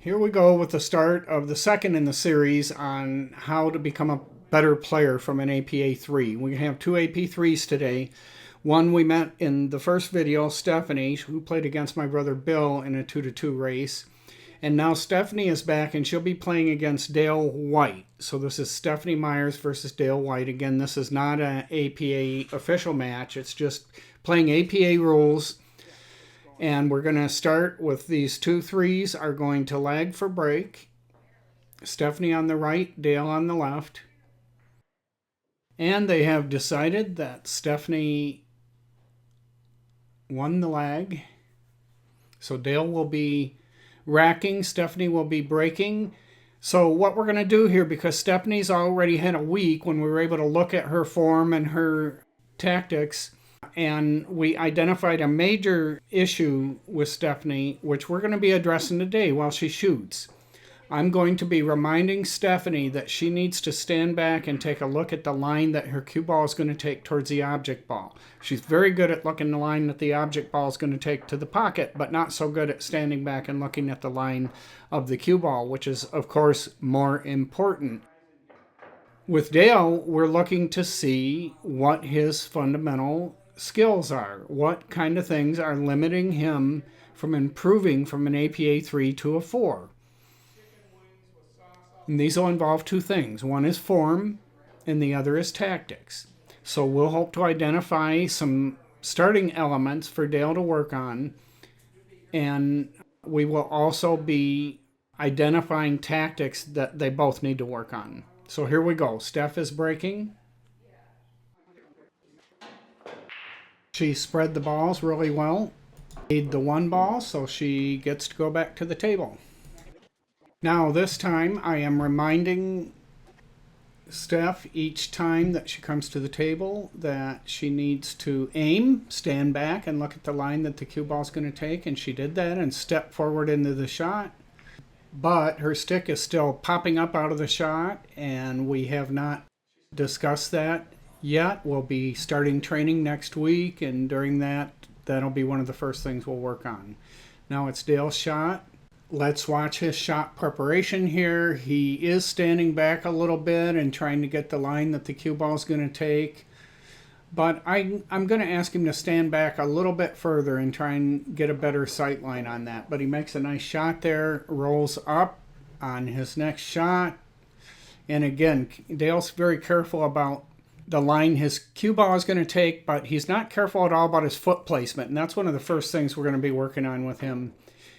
Here we go with the start of the second in the series on how to become a better player from an APA 3. We have two AP3s today. One we met in the first video, Stephanie, who played against my brother Bill in a 2-2 race. And now Stephanie is back and she'll be playing against Dale White. So this is Stephanie Myers versus Dale White. Again, this is not an APA official match. It's just playing APA rules. And we're going to start with these 2 threes are going to lag for break. Stephanie on the right, Dale on the left. And they have decided that Stephanie won the lag. So Dale will be racking, Stephanie will be breaking. So what we're going to do here, because Stephanie's already had a week when we were able to look at her form and her tactics, and we identified a major issue with Stephanie, which we're going to be addressing today while she shoots. I'm going to be reminding Stephanie that she needs to stand back and take a look at the line that her cue ball is going to take towards the object ball. She's very good at looking the line that the object ball is going to take to the pocket, but not so good at standing back and looking at the line of the cue ball, which is, of course, more important. With Dale, we're looking to see what his fundamental skills are. What kind of things are limiting him from improving from an APA 3 to a 4? And these will involve 2 things. One is form, and the other is tactics. So we'll hope to identify some starting elements for Dale to work on, and we will also be identifying tactics that they both need to work on. So here we go. Steph is breaking. She spread the balls really well. Made the 1 ball, so she gets to go back to the table. Now this time I am reminding Steph each time that she comes to the table that she needs to aim, stand back, and look at the line that the cue ball is going to take. And she did that and stepped forward into the shot. But her stick is still popping up out of the shot, and we have not discussed that yet. We'll be starting training next week, and during that'll be one of the first things we'll work on. Now it's Dale's shot. Let's watch his shot preparation here. He is standing back a little bit and trying to get the line that the cue ball is going to take. But I'm going to ask him to stand back a little bit further and try and get a better sight line on that. But he makes a nice shot there, rolls up on his next shot. And again, Dale's very careful about the line his cue ball is going to take, but he's not careful at all about his foot placement. And that's one of the first things we're going to be working on with him.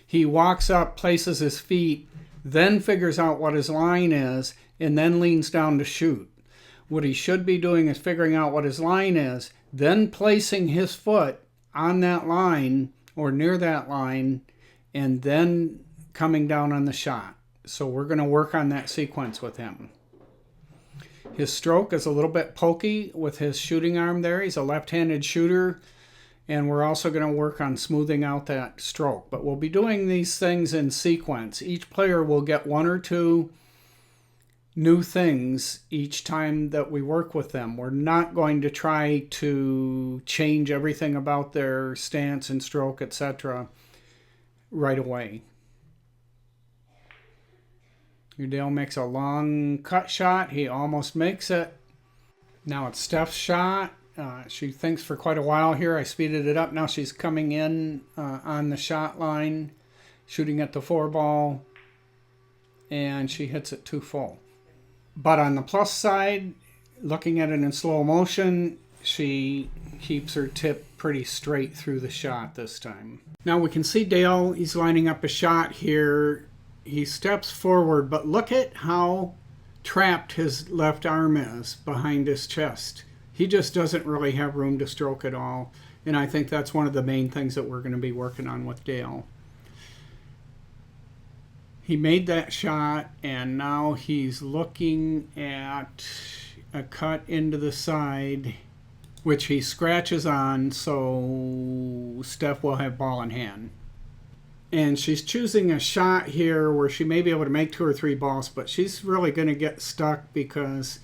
He walks up, places his feet, then figures out what his line is, and then leans down to shoot. What he should be doing is figuring out what his line is, then placing his foot on that line or near that line, and then coming down on the shot. So we're going to work on that sequence with him. His stroke is a little bit pokey with his shooting arm there. He's a left-handed shooter. And we're also going to work on smoothing out that stroke. But we'll be doing these things in sequence. Each player will get 1 or 2 new things each time that we work with them. We're not going to try to change everything about their stance and stroke, etc. right away. Dale makes a long cut shot. He almost makes it. Now it's Steph's shot. She thinks for quite a while here. I speeded it up. Now she's coming in on the shot line, shooting at the 4 ball, and she hits it too full. But on the plus side, looking at it in slow motion, she keeps her tip pretty straight through the shot this time. Now we can see Dale, he's lining up a shot here. He steps forward, but look at how trapped his left arm is behind his chest. He just doesn't really have room to stroke at all. And I think that's one of the main things that we're going to be working on with Dale. He made that shot, and now he's looking at a cut into the side, which he scratches on, so Steph will have ball in hand. And she's choosing a shot here where she may be able to make 2 or 3 balls, but she's really going to get stuck because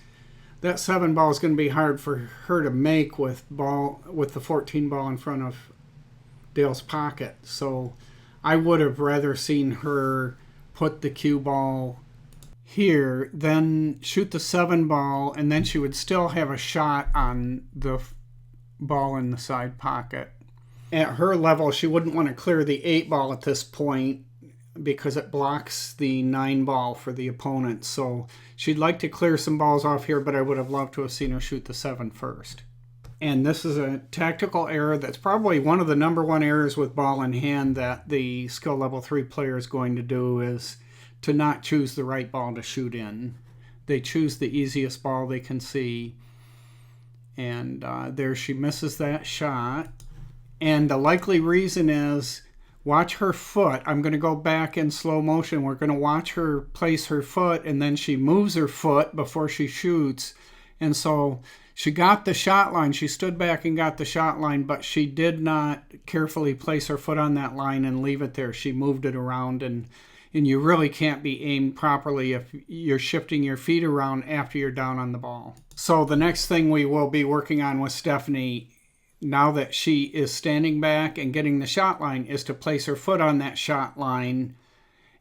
that 7 ball is going to be hard for her to make with the 14 ball in front of Dale's pocket. So I would have rather seen her put the cue ball here, then shoot the 7 ball, and then she would still have a shot on the ball in the side pocket. At her level, she wouldn't want to clear the 8 ball at this point because it blocks the 9 ball for the opponent. So she'd like to clear some balls off here, but I would have loved to have seen her shoot the 7 first. And this is a tactical error that's probably one of the #1 errors with ball in hand that the skill level 3 player is going to do, is to not choose the right ball to shoot in. They choose the easiest ball they can see. And there she misses that shot. And the likely reason is, watch her foot. I'm going to go back in slow motion. We're going to watch her place her foot, and then she moves her foot before she shoots. And so she got the shot line. She stood back and got the shot line, but she did not carefully place her foot on that line and leave it there. She moved it around, and you really can't be aimed properly if you're shifting your feet around after you're down on the ball. So the next thing we will be working on with Stephanie, now that she is standing back and getting the shot line, is to place her foot on that shot line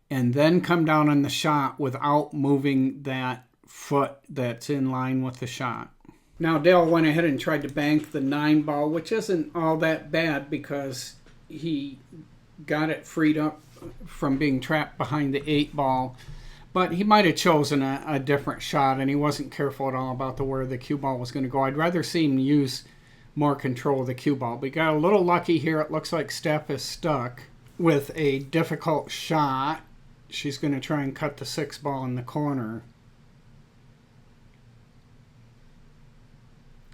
and then come down on the shot without moving that foot that's in line with the shot. Now Dale went ahead and tried to bank the 9 ball, which isn't all that bad because he got it freed up from being trapped behind the 8 ball. But he might have chosen a different shot, and he wasn't careful at all about where the cue ball was going to go. I'd rather see him use more control of the cue ball. We got a little lucky here. It looks like Steph is stuck with a difficult shot. She's going to try and cut the 6 ball in the corner.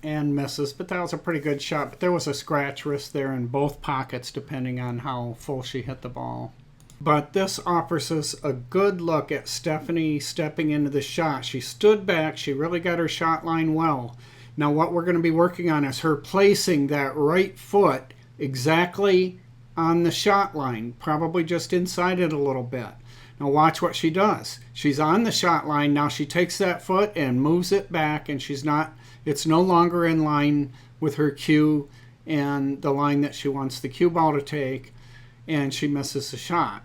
And misses, but that was a pretty good shot. But there was a scratch risk there in both pockets depending on how full she hit the ball. But this offers us a good look at Stephanie stepping into the shot. She stood back. She really got her shot line well. Now what we're going to be working on is her placing that right foot exactly on the shot line, probably just inside it a little bit. Now watch what she does. She's on the shot line. Now she takes that foot and moves it back, and it's no longer in line with her cue and the line that she wants the cue ball to take, and she misses the shot.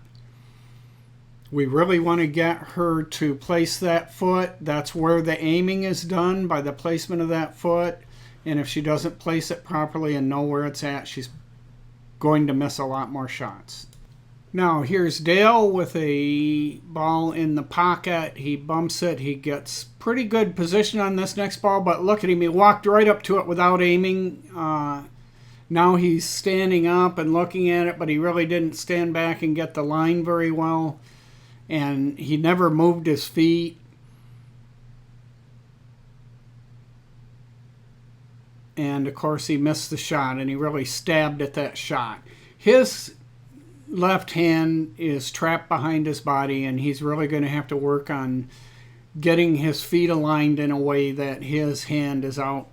We really want to get her to place that foot. That's where the aiming is done, by the placement of that foot. And if she doesn't place it properly and know where it's at, she's going to miss a lot more shots. Now here's Dale with a ball in the pocket. He bumps it. He gets pretty good position on this next ball, but look at him. He walked right up to it without aiming. Now he's standing up and looking at it, but he really didn't stand back and get the line very well. And he never moved his feet. And of course he missed the shot, and he really stabbed at that shot. His left hand is trapped behind his body, and he's really going to have to work on getting his feet aligned in a way that his hand is out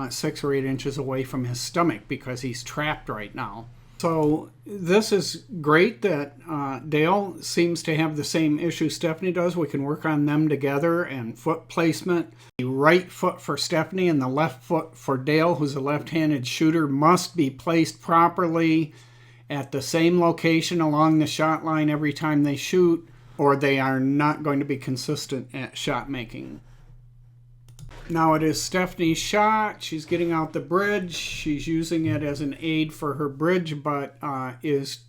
6 or 8 inches away from his stomach, because he's trapped right now. So this is great that Dale seems to have the same issue Stephanie does. We can work on them together, and foot placement. The right foot for Stephanie and the left foot for Dale, who's a left-handed shooter, must be placed properly at the same location along the shot line every time they shoot, or they are not going to be consistent at shot making. Now it is Stephanie's shot. She's getting out the bridge. She's using it as an aid for her bridge, but is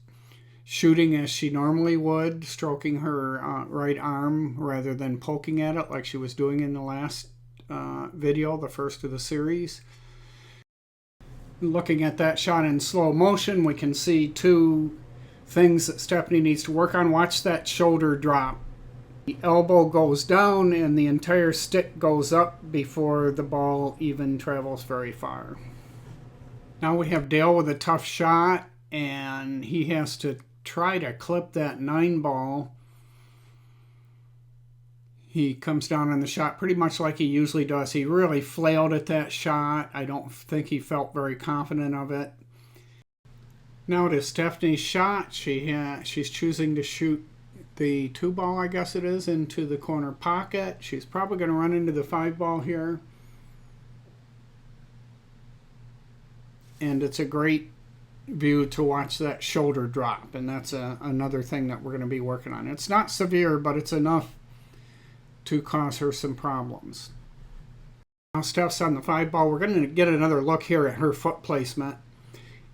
shooting as she normally would, stroking her right arm rather than poking at it like she was doing in the last video, the first of the series. Looking at that shot in slow motion, we can see 2 things that Stephanie needs to work on. Watch that shoulder drop. The elbow goes down and the entire stick goes up before the ball even travels very far. Now we have Dale with a tough shot, and he has to try to clip that 9 ball. He comes down on the shot pretty much like he usually does. He really flailed at that shot. I don't think he felt very confident of it. Now it is Stephanie's shot. She's choosing to shoot the 2 ball, I guess it is, into the corner pocket. She's probably going to run into the 5 ball here. And it's a great view to watch that shoulder drop, and that's another thing that we're going to be working on. It's not severe, but it's enough to cause her some problems. Now Steph's on the 5 ball. We're going to get another look here at her foot placement.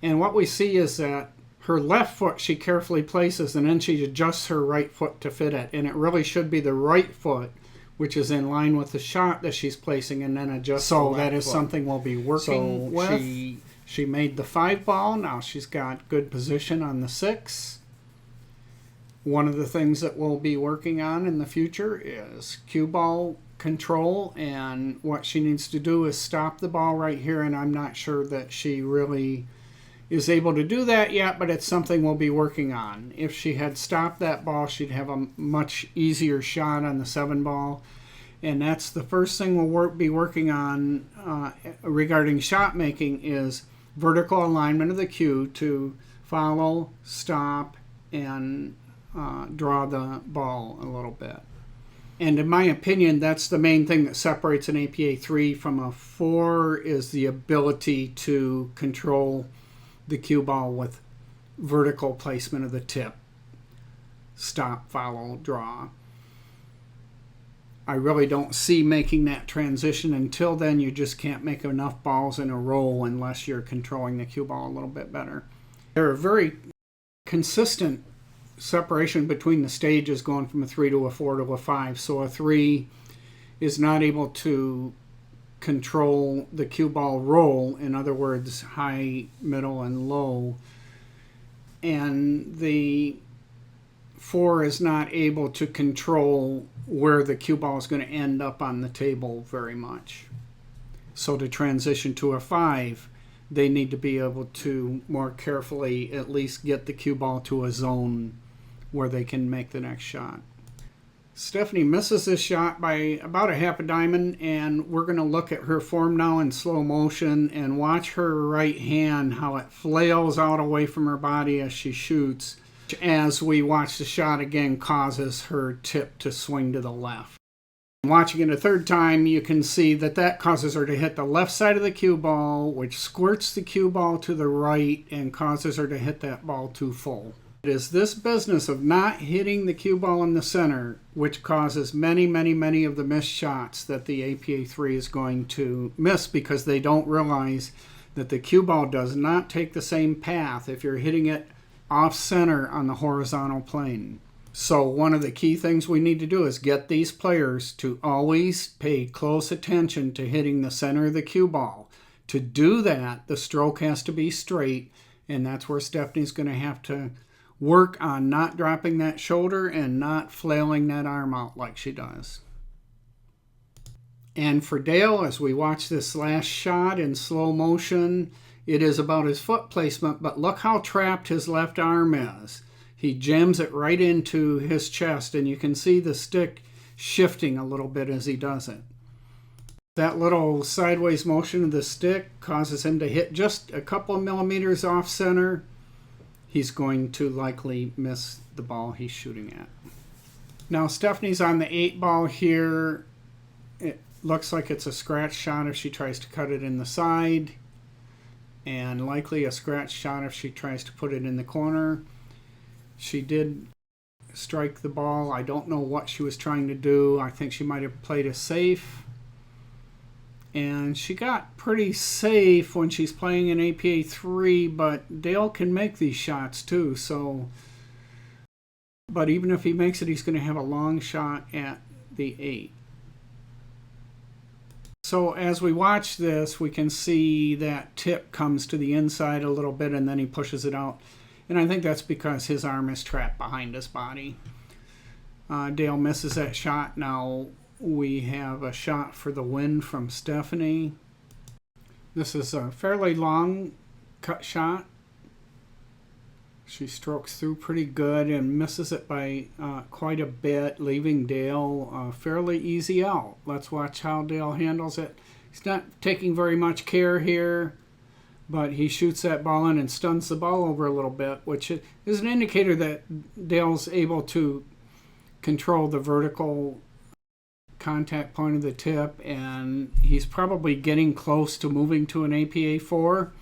And what we see is that her left foot she carefully places, and then she adjusts her right foot to fit it. And it really should be the right foot, which is in line with the shot that she's placing, and then adjust. So that is something we'll be working with. She made the 5 ball. Now she's got good position on the 6. One of the things that we'll be working on in the future is cue ball control, and what she needs to do is stop the ball right here, and I'm not sure that she really is able to do that yet, but it's something we'll be working on. If she had stopped that ball, she'd have a much easier shot on the 7 ball, and that's the first thing we'll be working on regarding shot making is vertical alignment of the cue to follow, stop, and draw the ball a little bit. And in my opinion, that's the main thing that separates an APA 3 from a 4 is the ability to control the cue ball with vertical placement of the tip. Stop, follow, draw. I really don't see making that transition. Until then, you just can't make enough balls in a row unless you're controlling the cue ball a little bit better. There are very consistent separation between the stages going from a 3 to a 4 to a 5. So a 3 is not able to control the cue ball roll, in other words, high, middle, and low. And the 4 is not able to control where the cue ball is going to end up on the table very much. So to transition to a 5, they need to be able to more carefully at least get the cue ball to a zone where they can make the next shot. Stephanie misses this shot by about a half a diamond, and we're going to look at her form now in slow motion and watch her right hand, how it flails out away from her body as she shoots. As we watch the shot again, causes her tip to swing to the left. Watching it a third time, you can see that that causes her to hit the left side of the cue ball, which squirts the cue ball to the right and causes her to hit that ball too full. It is this business of not hitting the cue ball in the center which causes many of the missed shots that the APA 3 is going to miss, because they don't realize that the cue ball does not take the same path if you're hitting it off center on the horizontal plane. So one of the key things we need to do is get these players to always pay close attention to hitting the center of the cue ball. To do that, the stroke has to be straight, and that's where Stephanie's going to have to work on not dropping that shoulder and not flailing that arm out like she does. And for Dale, as we watch this last shot in slow motion, it is about his foot placement, but look how trapped his left arm is. He jams it right into his chest, and you can see the stick shifting a little bit as he does it. That little sideways motion of the stick causes him to hit just a couple of millimeters off center. He's going to likely miss the ball he's shooting at. Now Stephanie's on the 8 ball here. It looks like it's a scratch shot if she tries to cut it in the side, and likely a scratch shot if she tries to put it in the corner. She did strike the ball. I don't know what she was trying to do. I think she might have played it safe. And she got pretty safe when she's playing an APA 3, but Dale can make these shots too. But even if he makes it, he's going to have a long shot at the 8. So as we watch this, we can see that tip comes to the inside a little bit, and then he pushes it out. And I think that's because his arm is trapped behind his body. Dale misses that shot. Now we have a shot for the win from Stephanie. This is a fairly long cut shot. She strokes through pretty good and misses it by quite a bit, leaving Dale fairly easy out. Let's watch how Dale handles it. He's not taking very much care here, but he shoots that ball in and stuns the ball over a little bit, which is an indicator that Dale's able to control the vertical contact point of the tip, and he's probably getting close to moving to an APA 4.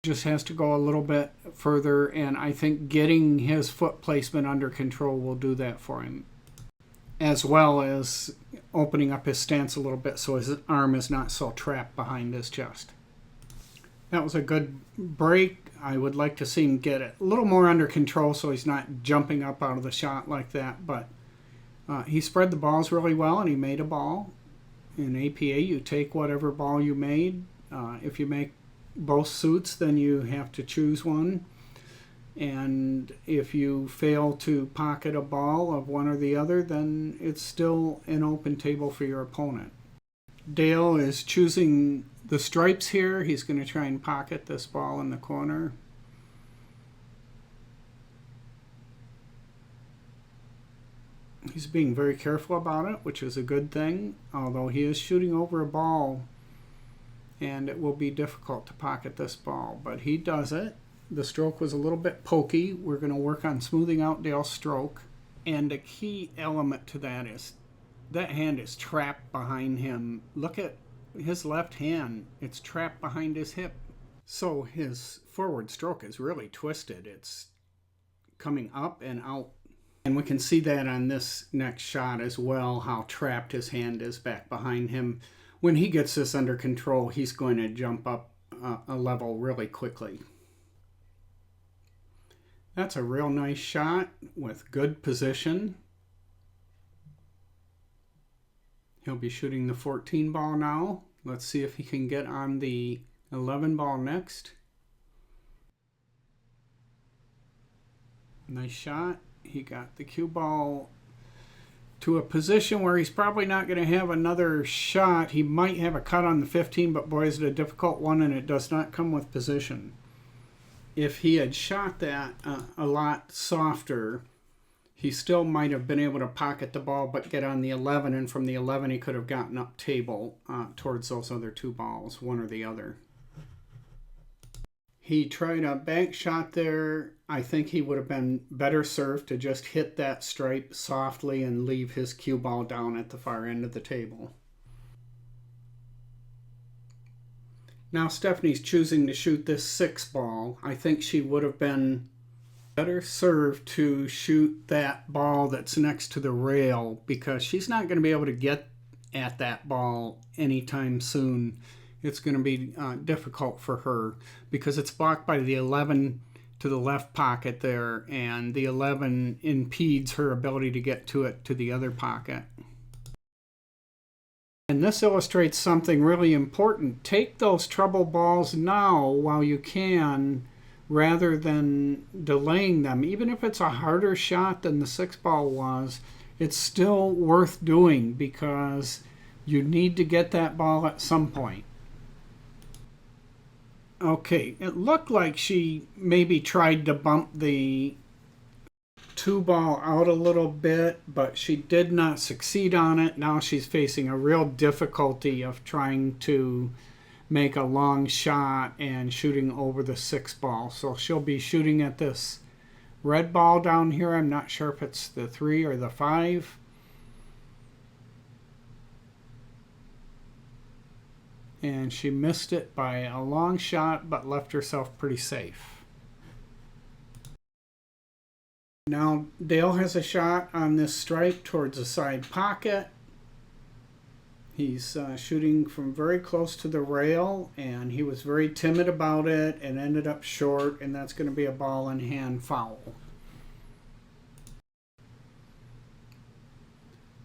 Just has to go a little bit further, and I think getting his foot placement under control will do that for him, as well as opening up his stance a little bit so his arm is not so trapped behind his chest. That was a good break. I would like to see him get it a little more under control so he's not jumping up out of the shot like that, but he spread the balls really well and he made a ball. In APA, you take whatever ball you made. If you make both suits, then you have to choose one. And if you fail to pocket a ball of one or the other, then it's still an open table for your opponent. Dale is choosing the stripes here. He's going to try and pocket this ball in the corner. He's being very careful about it, which is a good thing, although he is shooting over a ball and it will be difficult to pocket this ball, but he does it. The stroke was a little bit pokey. We're going to work on smoothing out Dale's stroke, and a key element to that is that hand is trapped behind him. Look at his left hand. It's trapped behind his hip. So his forward stroke is really twisted. It's coming up and out. And we can see that on this next shot as well, how trapped his hand is back behind him. When he gets this under control, he's going to jump up a level really quickly. That's a real nice shot with good position. He'll be shooting the 14 ball now. Let's see if he can get on the 11 ball next. Nice shot. He got the cue ball to a position where he's probably not going to have another shot. He might have a cut on the 15, but boy, is it a difficult one, and it does not come with position. If he had shot that a lot softer, he still might have been able to pocket the ball but get on the 11, and from the 11 he could have gotten up table towards those other two balls, one or the other. He tried a bank shot there. I think he would have been better served to just hit that stripe softly and leave his cue ball down at the far end of the table. Now Stephanie's choosing to shoot this 6 ball. I think she would have been better served to shoot that ball that's next to the rail, because she's not going to be able to get at that ball anytime soon. It's going to be difficult for her because it's blocked by the 11 to the left pocket there, and the 11 impedes her ability to get to it to the other pocket. And this illustrates something really important. Take those trouble balls now while you can, rather than delaying them. Even if it's a harder shot than the 6 ball was, it's still worth doing because you need to get that ball at some point. Okay, it looked like she maybe tried to bump the 2 ball out a little bit, but she did not succeed on it. Now she's facing a real difficulty of trying to make a long shot and shooting over the 6 ball. So she'll be shooting at this red ball down here. I'm not sure if it's the 3 or the 5. And she missed it by a long shot, but left herself pretty safe. Now Dale has a shot on this stripe towards the side pocket. He's shooting from very close to the rail, and he was very timid about it and ended up short, and that's going to be a ball in hand foul.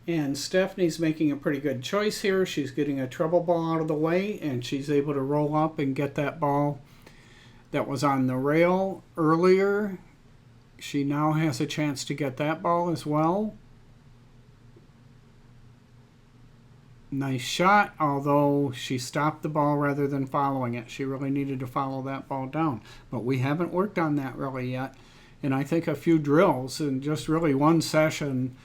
And Stephanie's making a pretty good choice here. She's getting a treble ball out of the way, and she's able to roll up and get that ball that was on the rail earlier. She now has a chance to get that ball as well. Nice shot, although she stopped the ball rather than following it. She really needed to follow that ball down. But we haven't worked on that really yet. And I think a few drills and just really one session,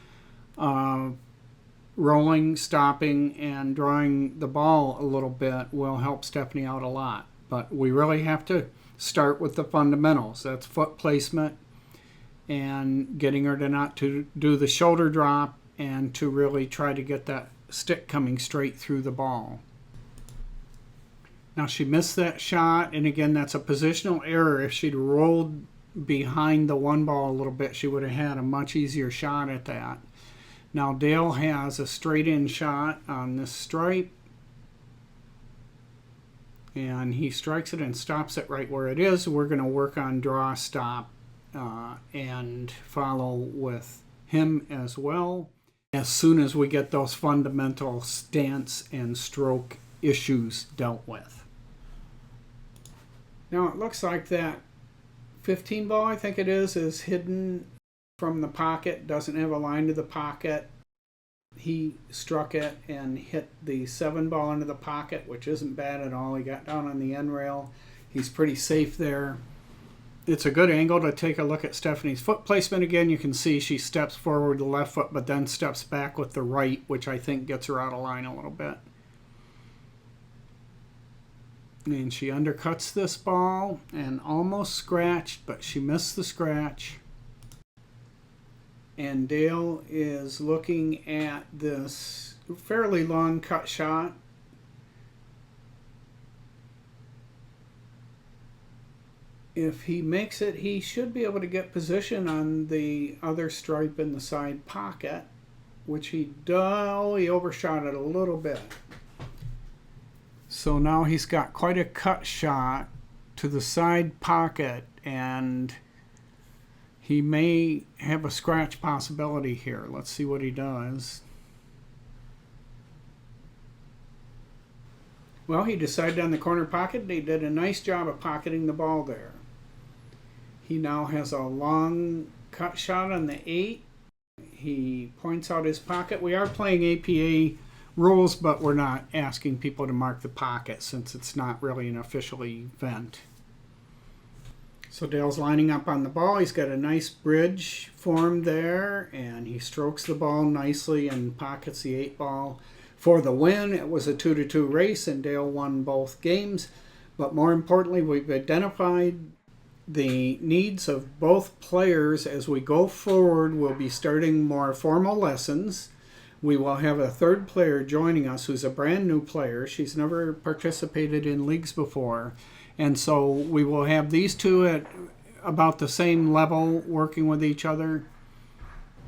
rolling, stopping, and drawing the ball a little bit will help Stephanie out a lot. But we really have to start with the fundamentals. That's foot placement and getting her to not to do the shoulder drop and to really try to get that stick coming straight through the ball. Now she missed that shot, and again, that's a positional error. If she'd rolled behind the one ball a little bit, she would have had a much easier shot at that. Now Dale has a straight in shot on this stripe, and he strikes it and stops it right where it is. We're going to work on draw, stop, and follow with him as well, as soon as we get those fundamental stance and stroke issues dealt with. Now it looks like that 15 ball, I think it is hidden from the pocket, doesn't have a line to the pocket. He struck it and hit the 7 ball into the pocket, which isn't bad at all. He got down on the end rail. He's pretty safe there. It's a good angle to take a look at Stephanie's foot placement again. You can see she steps forward with the left foot, but then steps back with the right, which I think gets her out of line a little bit. And she undercuts this ball and almost scratched, but she missed the scratch. And Dale is looking at this fairly long cut shot. If he makes it, he should be able to get position on the other stripe in the side pocket, which he does. He overshot it a little bit. So now he's got quite a cut shot to the side pocket, and he may have a scratch possibility here. Let's see what he does. Well, he decided on the corner pocket, and he did a nice job of pocketing the ball there. He now has a long cut shot on the 8. He points out his pocket. We are playing APA rules, but we're not asking people to mark the pocket since it's not really an official event. So Dale's lining up on the ball. He's got a nice bridge formed there, and he strokes the ball nicely and pockets the 8 ball for the win. It was a 2-2 race, and Dale won both games. But more importantly, we've identified the needs of both players. As we go forward, we'll be starting more formal lessons. We will have a third player joining us who's a brand new player. She's never participated in leagues before. And so we will have these two at about the same level working with each other.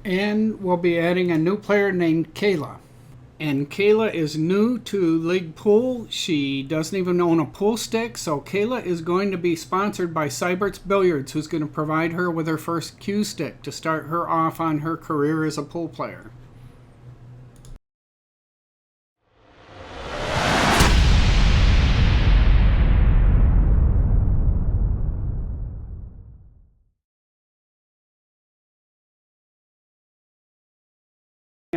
And we'll be adding a new player named Kayla. And Kayla is new to League Pool. She doesn't even own a pool stick. So Kayla is going to be sponsored by Sybert's Billiards, who's going to provide her with her first cue stick to start her off on her career as a pool player.